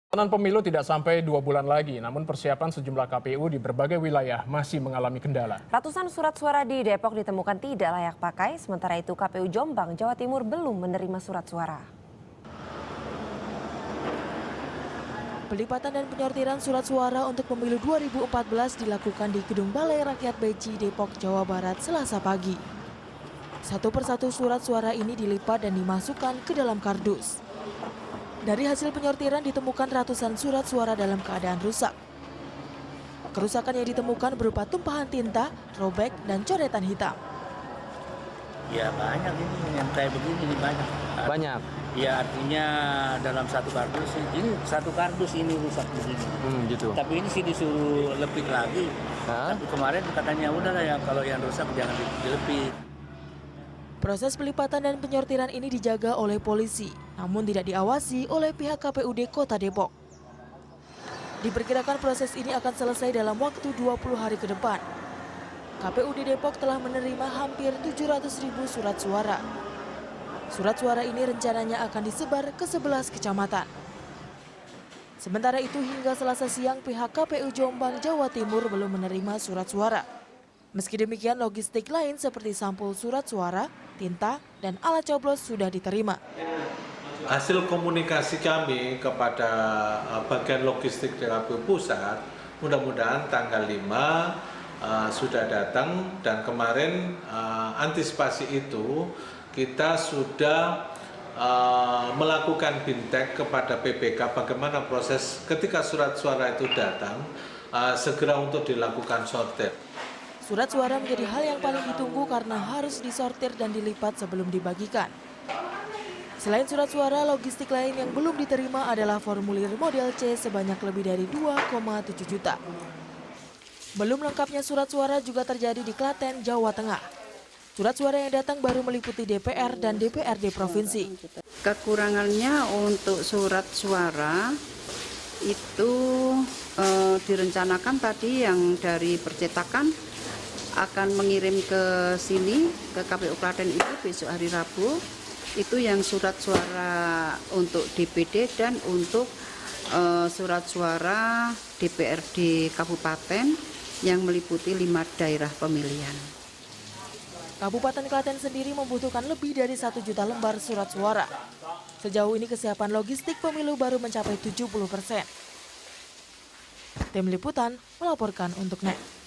Pelaksanaan pemilu tidak sampai 2 bulan lagi, namun persiapan sejumlah KPU di berbagai wilayah masih mengalami kendala. Ratusan surat suara di Depok ditemukan tidak layak pakai, sementara itu KPU Jombang, Jawa Timur belum menerima surat suara. Pelipatan dan penyortiran surat suara untuk pemilu 2014 dilakukan di Gedung Balai Rakyat Beji, Depok, Jawa Barat, Selasa pagi. Satu persatu surat suara ini dilipat dan dimasukkan ke dalam kardus. Dari hasil penyortiran ditemukan ratusan surat suara dalam keadaan rusak. Kerusakan yang ditemukan berupa tumpahan tinta, robek, dan coretan hitam. Ya banyak ini yang kayak begini banyak. Banyak. Ya artinya dalam satu kardus ini satu kardus ini rusak begini. Gitu. Tapi ini sih disuruh lepik lagi. Tapi kemarin katanya udahlah ya kalau yang rusak jangan dilepik. Proses pelipatan dan penyortiran ini dijaga oleh polisi, namun tidak diawasi oleh pihak KPUD Kota Depok. Diperkirakan proses ini akan selesai dalam waktu 20 hari ke depan. KPUD Depok telah menerima hampir 700.000 surat suara. Surat suara ini rencananya akan disebar ke 11 kecamatan. Sementara itu hingga Selasa siang pihak KPU Jombang, Jawa Timur belum menerima surat suara. Meski demikian logistik lain seperti sampul surat suara, tinta, dan alat coblos sudah diterima. Hasil komunikasi kami kepada bagian logistik di KPU Pusat, mudah-mudahan tanggal 5 sudah datang dan kemarin antisipasi itu kita sudah melakukan bintek kepada PPK bagaimana proses ketika surat suara itu datang segera untuk dilakukan sortir. Surat suara menjadi hal yang paling ditunggu karena harus disortir dan dilipat sebelum dibagikan. Selain surat suara, logistik lain yang belum diterima adalah formulir model C sebanyak lebih dari 2,7 juta. Belum lengkapnya surat suara juga terjadi di Klaten, Jawa Tengah. Surat suara yang datang baru meliputi DPR dan DPRD provinsi. Kekurangannya untuk surat suara itu direncanakan tadi yang dari percetakan akan mengirim ke sini, ke KPU Klaten itu besok hari Rabu. Itu yang surat suara untuk DPD dan untuk surat suara DPRD Kabupaten yang meliputi 5 daerah pemilihan. Kabupaten Klaten sendiri membutuhkan lebih dari 1 juta lembar surat suara. Sejauh ini kesiapan logistik pemilu baru mencapai 70%. Tim Liputan melaporkan untuk NET.